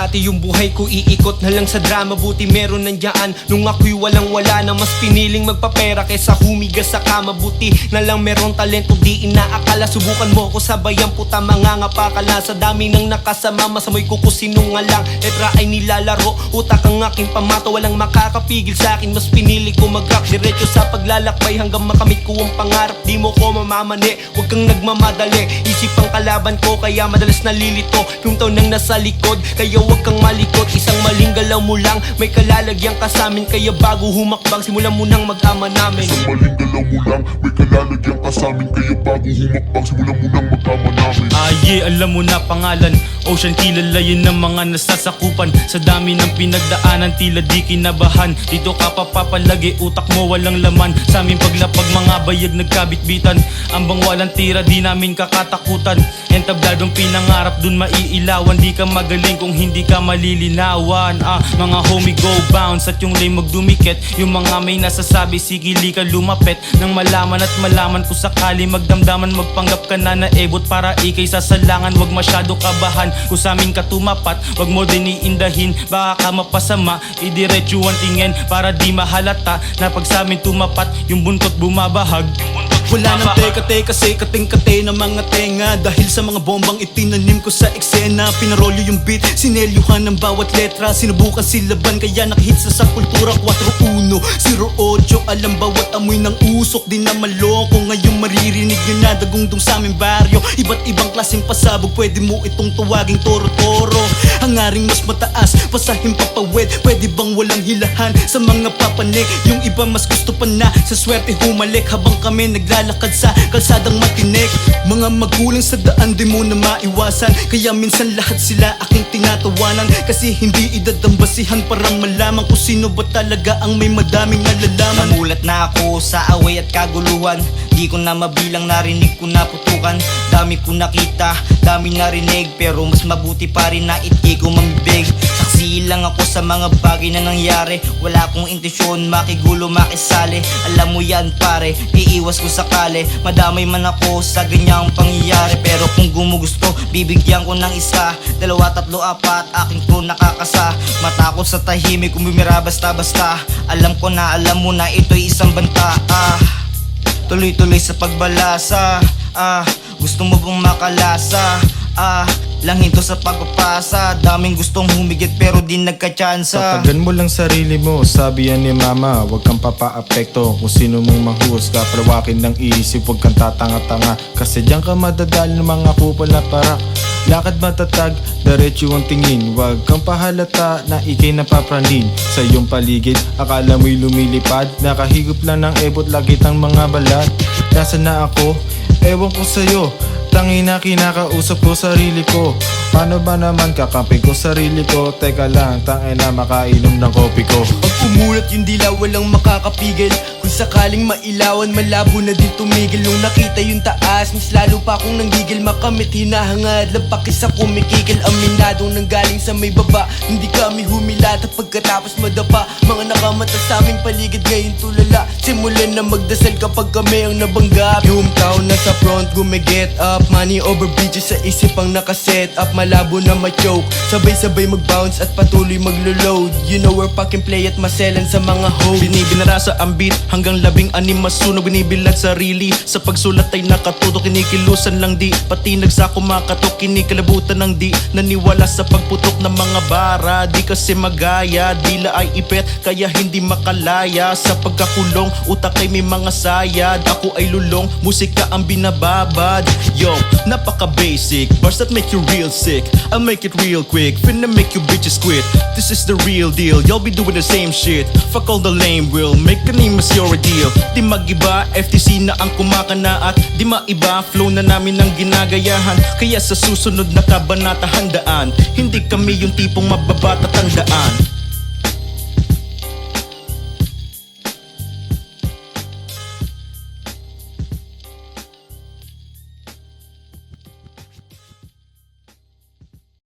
Dati yung buhay ko iikot na lang sa drama, buti meron nandiyan nung ako'y walang wala na mas piniling magpapera kaysa humigas sa kama. Buti na lang merong talento di inaakala, subukan mo ko sabayan puta mga ngapakala. Sa dami ng nakasama masamoy kuko sinungalang, letra ay nilalaro, utak ang aking pamato, walang makakapigil sa akin. Mas pinili ko mag-rock diretso sa paglalakbay hanggang makamit ko ang pangarap. Di mo ko mamamani, huwag kang nagmamadali, isip ang kalaban ko kaya madalas nalilito yung taon nang nasa likod. Kaya huwag kang malikot, isang maling galaw mo lang may kalalagyan ka sa amin. Kaya bago humakbang simulan mo nang mag-ama namin. Isang maling galaw mo lang may kalalagyan ka sa amin. Kaya bago humakbang simulan mo nang mag-ama namin. Alam mo na pangalan Ocean, kilala yun ng mga nasasakupan. Sa dami ng pinagdaanan tila di kinabahan. Dito ka papapalagi, utak mo walang laman. Sa aming paglapag mga bayag nagkabitbitan. Ambang walang tira di namin kakatakutan. Entabladong pinangarap dun maiilawan. Di ka magaling kung hindi ka malilinawan. Mga homie go bounce at yung lame magdumikit. Yung mga may nasasabi sigili ka lumapit. Nang malaman at malaman kung sakali magdamdaman, magpanggap ka na naebot para ikay sasalangan. Wag masyado kabahan kung sa amin ka tumapat, wag mo din iindahin, baka ka mapasama. Idiretso ang tingin para di mahalata na pag sa amin tumapat yung buntot bumabahag. Wala nang teka-teka kasi kating-kate ng mga tenga. Dahil sa mga bombang itinanim ko sa eksena. Pinarolyo yung beat, sinelyuhan ng bawat letra. Sinubukan silaban kaya nakahit sa kultura. 4-1, 0-8, alam bawat amoy ng usok. Di na maloko, ngayon maririnig nyo na dagungdong sa aming baryo. Iba't ibang klaseng pasabog, pwede mo itong tuwaging toro-toro. Hangaring mas mataas, pasahin papawid. Pwede bang walang hilahan sa mga papanik? Yung iba mas gusto pa na sa swerte humalik. Habang kami naglalakad sa kalsadang matinik. Mga magulang sa daan di mo na maiwasan. Kaya minsan lahat sila aking tinatawanan. Kasi hindi edad ang basihan para malaman kung sino ba talaga ang may madaming nalalaman. Nagulat na ako sa away at kaguluhan. Di ko na mabilang, narinig ko na putukan. Dami ko nakita, dami narinig. Pero mas mabuti pa rin na itgi ko mamibig. Saksi lang ako sa mga bagay na nangyari. Wala akong intensyon makigulo makisali. Alam mo yan pare, iiwas ko sakali. Madamay man ako sa ganyang pangyayari. Pero kung gumugusto, bibigyan ko ng isa, 2, 3, 4, aking ko nakakasa. Mata ko sa tahimik, kung bumira basta-basta. Alam ko na alam mo na ito'y isang banta. Tuloy-tuloy sa pagbalasa. Gusto mo bang makalasa? Lang hinto sa pagpapasa. Daming gustong humigit pero di nagkatsansa. Tatagan mo lang sarili mo, sabi yan ni mama. Huwag kang papa-apekto kung sino mong mahusga. Palawakin ng isip, huwag kang tatanga-tanga. Kasi diyan ka madadali ng mga kupal na parak. Lakad matatag, diretso ang tingin. Huwag kang pahalata na ikay napapraning. Sa iyong paligid, akala mo'y lumilipad. Nakahigop lang ng ebot, lagit ang mga balat. Nasaan na ako? Ewan ko sa'yo. Tangina kinakausap ko sarili ko. Paano ba naman kakampi ko sarili ko? Teka lang, tangina makainom ng kopi ko. Pag umulat yung dila walang makakapigil. Kung sakaling mailawan malabo na din tumigil. Nung nakita yung taas mas lalo pa akong nanggigil. Makamit hinahangad lang pakis ako mikikil. Aminadong nanggaling sa may baba, hindi kami humilata pagkatapos madapa. Mga nakamata sa aming paligid ngayon tulala. Simulan na magdasal kapag kami ang nabangga. Yung town nasa front gumiget up. Money over bridges sa isip ang nakaset up. Malabo na ma-choke, sabay-sabay mag-bounce at patuloy maglo-load. You know we're fucking play at maselan sa mga hoes. Binibinarasa ang beat hanggang 16 masunog. Binibilat sarili sa pagsulat ay nakatuto. Kinikilusan lang di, pati nagsako makatok. Kinikalabutan ng di, naniwala sa pagputok ng mga bara. Di kasi magaya, dila ay ipet kaya hindi makalaya. Sa pagkakulong, utak ay may mga sayad. Ako ay lulong, musika ang binababad. Yo, napaka-basic, bars that make you real sick. I'll make it real quick, finna make you bitches quit. This is the real deal, y'all be doing the same shit. Fuck all the lame will, make a name as your deal. Di mag-iba, FTC na ang kumakana at di maiba, flow na namin ang ginagayahan. Kaya sa susunod na kabanata handaan, hindi kami yung tipong mababata tandaan.